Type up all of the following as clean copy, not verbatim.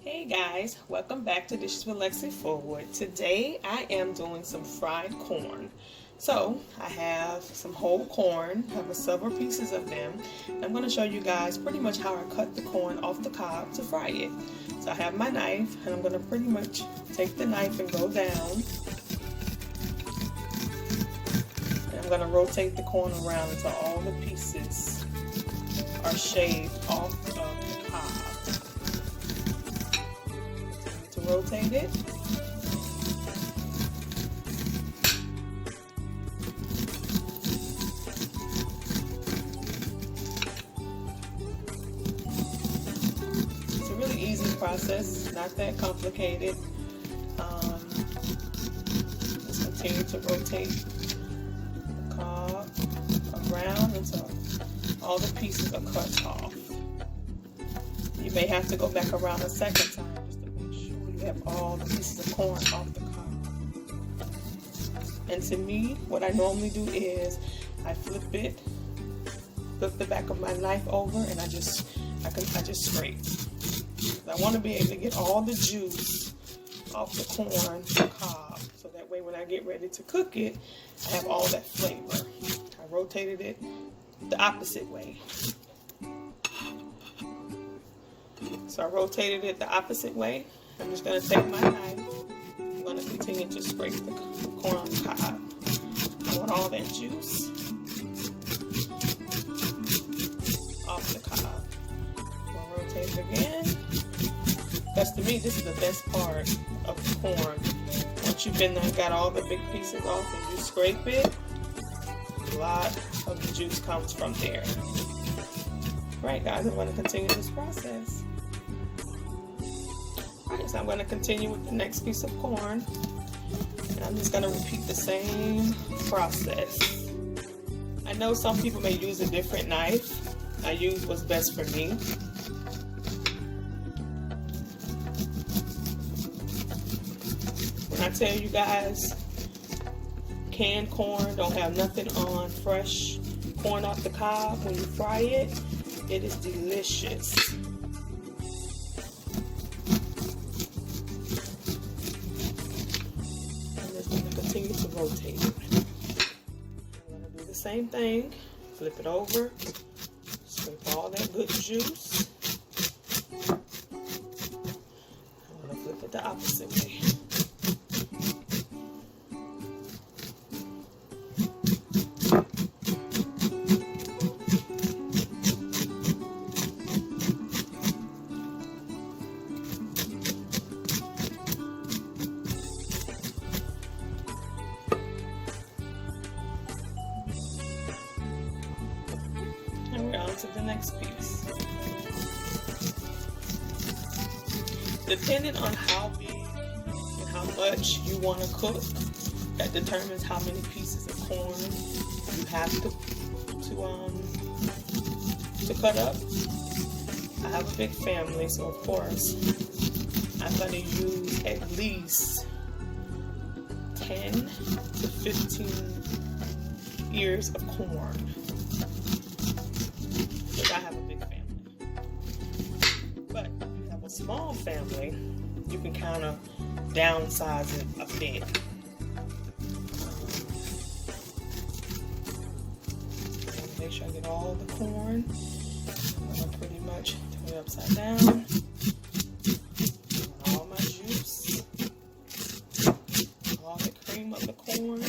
Hey guys, welcome back to Dishes with Lexi Forward. Today I am doing some fried corn. So I have some whole corn, I have several pieces of them. I'm going to show you guys pretty much how I cut the corn off the cob to fry it. So I have my knife and I'm going to pretty much take the knife and go down. And I'm going to rotate the corn around until all the pieces are shaved off of the cob. Rotate it. It's a really easy process, not that complicated. Just continue to rotate the cob around until all the pieces are cut off. You may have to go back around a second time you have all the pieces of corn off the cob. And to me, what I normally do is I flip the back of my knife over, and I just scrape. I want to be able to get all the juice off the corn cob, so that way when I get ready to cook it, I have all that flavor. I rotated it the opposite way. So I rotated it the opposite way. I'm just going to take my knife. I'm going to continue to scrape the corn on the cob. I want all that juice off the cob. I'm going to rotate it again. Because to me, this is the best part of the corn. Once you've got all the big pieces off and you scrape it, a lot of the juice comes from there. Right, guys, I'm going to continue this process. So I'm going to continue with the next piece of corn, and I'm just going to repeat the same process. I know some people may use a different knife. I use what's best for me. When I tell you guys, canned corn don't have nothing on fresh corn off the cob. When you fry it, it is delicious. Continue to rotate it. I'm going to do the same thing. Flip it over. Scrape all that good juice. I'm going to flip it the opposite way. And we're on to the next piece. Depending on how big and how much you want to cook, that determines how many pieces of corn you have to cut up. I have a big family, so of course I'm going to use at least 10 to 15 ears of corn. I have a big family. But if you have a small family, you can kind of downsize it a bit. Make sure I get all the corn. I'm going to pretty much turn it upside down. All my juice, all the cream of the corn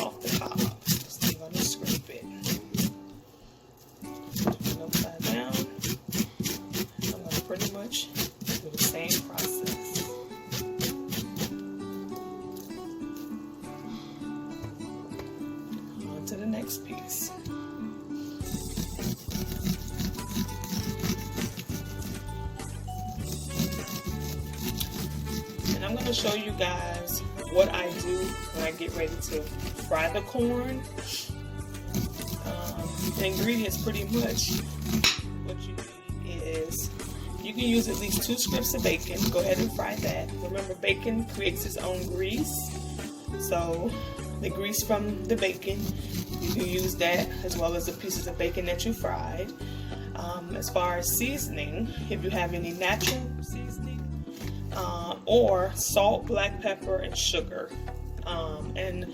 off the cob. Just I'm going to scrape it. Upside down. I'm going to pretty much do the same process. On to the next piece. And I'm going to show you guys what I do when I get ready to fry the corn. The ingredients pretty much what you need is you can use at least 2 strips of bacon. Go ahead and fry that. Remember, bacon creates its own grease, so the grease from the bacon, you can use that as well as the pieces of bacon that you fried. As far as seasoning, if you have any natural seasoning, or salt, black pepper, and sugar, and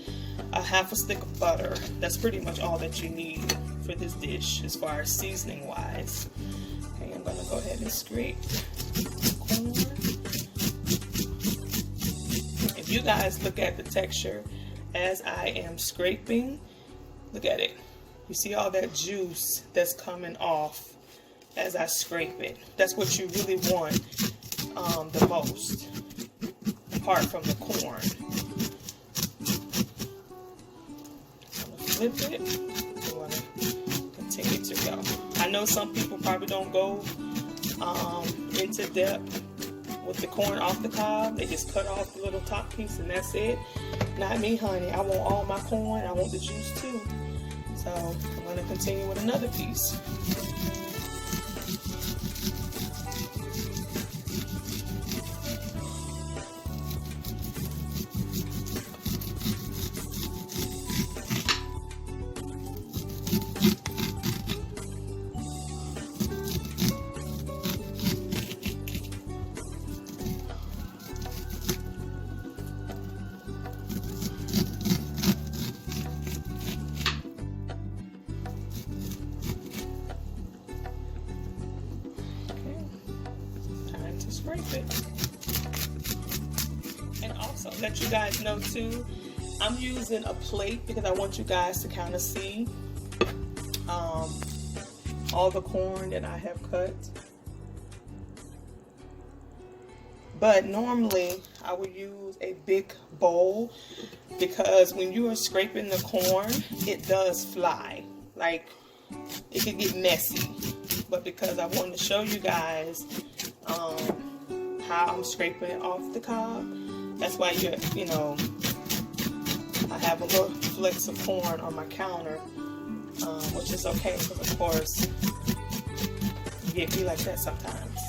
a half a stick of butter. That's pretty much all that you need for this dish as far as seasoning wise. Okay, I'm gonna go ahead and scrape corn. If you guys look at the texture as I am scraping, look at it. You see all that juice that's coming off as I scrape it. That's what you really want the most, apart from the corn. I'm gonna flip it. I want to continue to go. I know some people probably don't go into depth with the corn off the cob. They just cut off the little top piece and that's it. Not me, honey. I want all my corn. I want the juice too. So I'm going to continue with another piece. Scrape it. And also let you guys know too, I'm using a plate because I want you guys to kind of see all the corn that I have cut. But normally I would use a big bowl because when you are scraping the corn, it does fly. Like, it can get messy. But because I wanted to show you guys how I'm scraping it off the cob, that's why you know, I have a little flecks of corn on my counter, which is okay because of course you get me like that sometimes.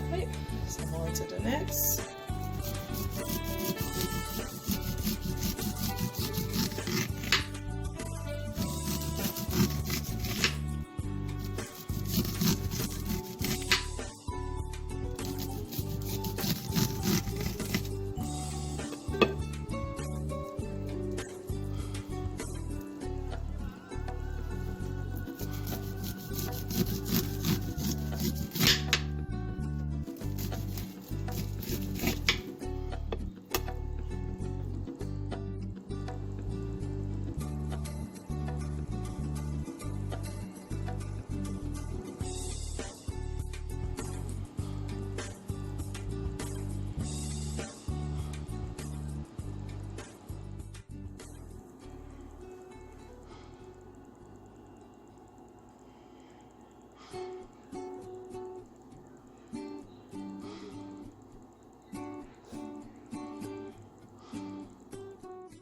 Right, so I'm on to the next.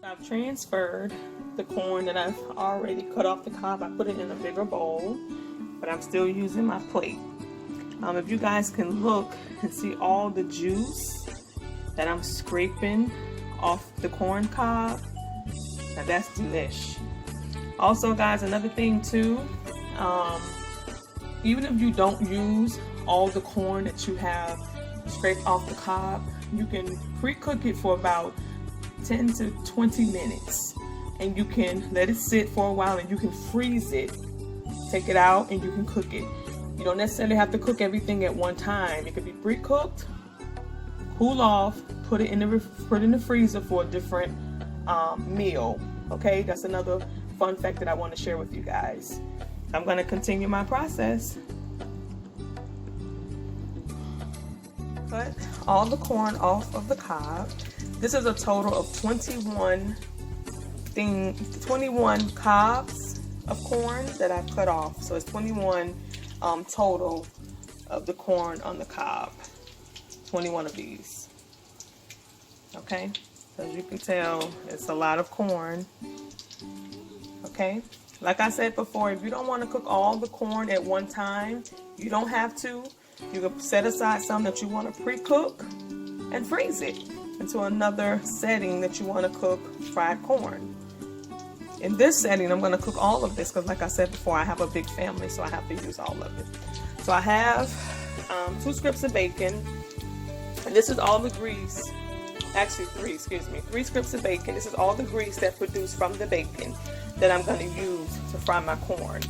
I've transferred the corn that I've already cut off the cob. I put it in a bigger bowl, but I'm still using my plate. If you guys can look and see all the juice that I'm scraping off the corn cob, now that's delish. Also guys, another thing too, even if you don't use all the corn that you have scraped off the cob, you can pre-cook it for about 10 to 20 minutes and you can let it sit for a while and you can freeze it, take it out and you can cook it. You don't necessarily have to cook everything at one time. It could be pre-cooked, cool off, put it in the freezer for a different meal. Okay, that's another fun fact that I want to share with you guys. I'm going to continue my process. Cut all the corn off of the cob. This is a total of 21 cobs of corn that I've cut off. So it's 21 total of the corn on the cob. 21 of these. Okay, as you can tell, it's a lot of corn. Okay, like I said before, if you don't want to cook all the corn at one time, you don't have to. You can set aside some that you want to pre-cook and freeze it into another setting that you want to cook fried corn. In this setting, I'm going to cook all of this because, like I said before, I have a big family, so I have to use all of it. So I have 2 strips of bacon, and this is all the grease. Actually 3, excuse me, 3 strips of bacon. This is all the grease that produced from the bacon that I'm going to use to fry my corn.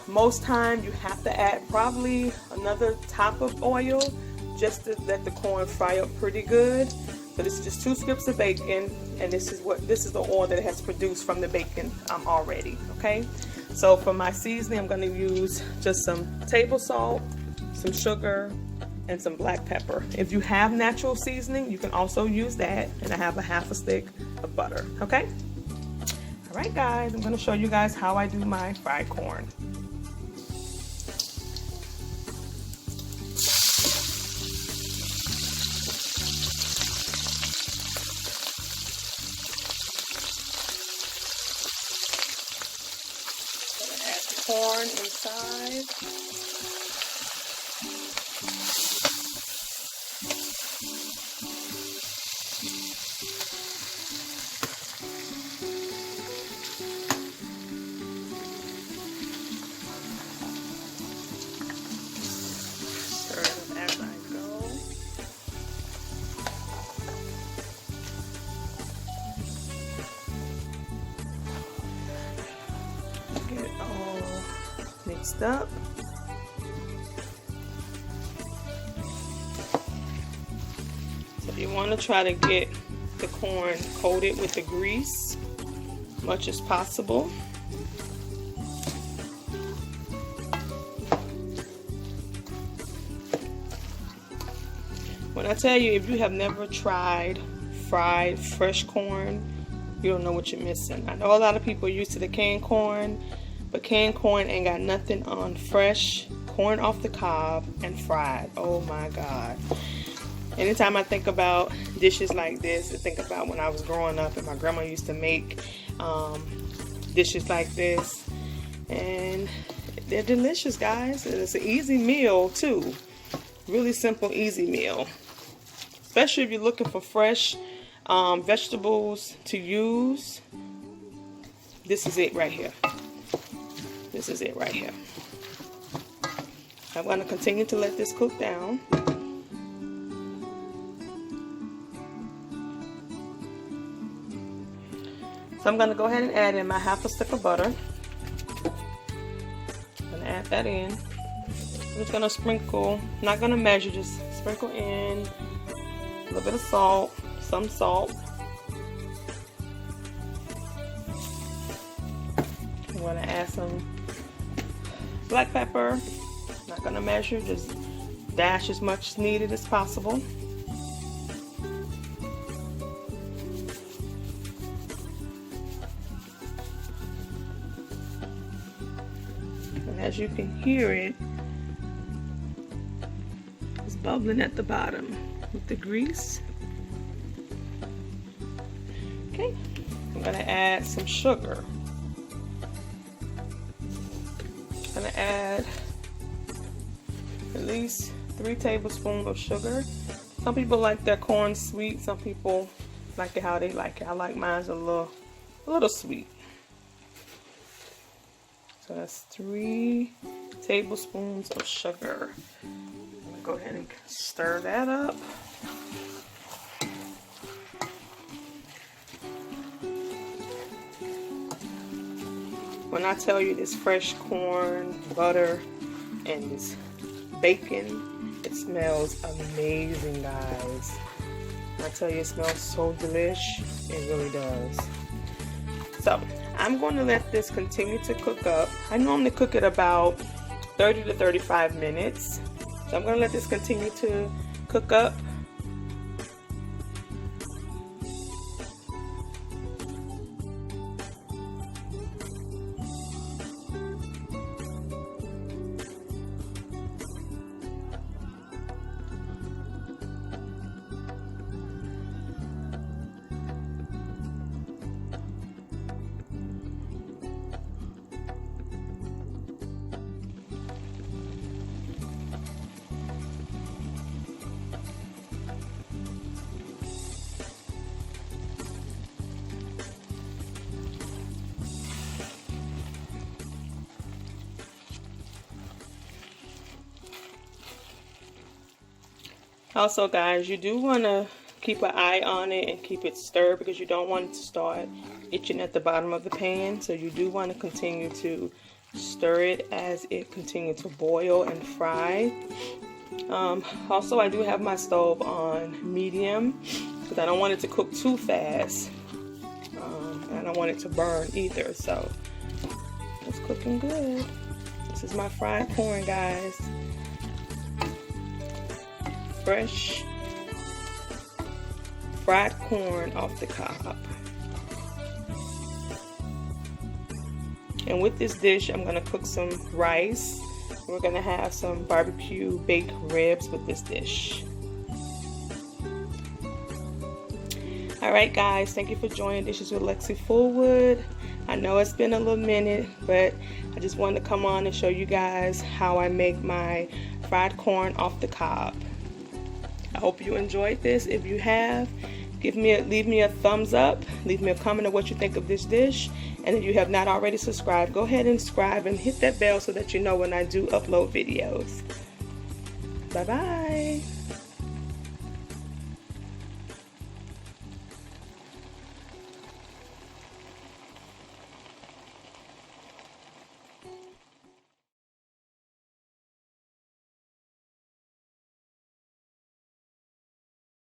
Most time you have to add probably another top of oil just to let the corn fry up pretty good. But it's just 2 strips of bacon, and this is the oil that it has produced from the bacon already. Okay, so for my seasoning, I'm going to use just some table salt, some sugar, and some black pepper. If you have natural seasoning, you can also use that. And I have a half a stick of butter. Okay. All right, guys. I'm going to show you guys how I do my fried corn. Corn inside. Stir it up as I go. Get it all mixed up. So you want to try to get the corn coated with the grease as much as possible. When I tell you, if you have never tried fried fresh corn, you don't know what you're missing. I know a lot of people are used to the canned corn, but canned corn ain't got nothing on fresh corn off the cob and fried. Oh my God. Anytime I think about dishes like this, I think about when I was growing up and my grandma used to make dishes like this. And they're delicious, guys. And it's an easy meal too. Really simple, easy meal. Especially if you're looking for fresh vegetables to use. This is it right here. This is it right here. I'm going to continue to let this cook down. So I'm going to go ahead and add in my half a stick of butter. I'm going to add that in. I'm just going to sprinkle, not going to measure, just sprinkle in a little bit of salt, some salt. I'm going to add some black pepper. Not going to measure, just dash as much as needed as possible. And as you can hear it, it's bubbling at the bottom with the grease. Okay, I'm going to add some sugar. I'm going to add at least 3 tablespoons of sugar. Some people like their corn sweet. Some people like it how they like it. I like mine a little sweet. So that's 3 tablespoons of sugar. I'm gonna go ahead and stir that up. When I tell you this fresh corn, butter, and this bacon, it smells amazing, guys. I tell you, it smells so delish. It really does. So I'm going to let this continue to cook up. I normally cook it about 30 to 35 minutes. So I'm going to let this continue to cook up. Also, guys, you do want to keep an eye on it and keep it stirred because you don't want it to start itching at the bottom of the pan. So you do want to continue to stir it as it continues to boil and fry. Also, I do have my stove on medium because I don't want it to cook too fast. I don't want it to burn either. So it's cooking good. This is my fried corn, guys. Fresh fried corn off the cob. And with this dish, I'm gonna cook some rice. We're gonna have some barbecue baked ribs with this dish. All right, guys, thank you for joining Dishes with Lexi Fullwood. I know it's been a little minute, but I just wanted to come on and show you guys how I make my fried corn off the cob. I hope you enjoyed this. If you have, leave me a thumbs up, leave me a comment of what you think of this dish, and if you have not already subscribed, go ahead and subscribe and hit that bell so that you know when I do upload videos. Bye bye.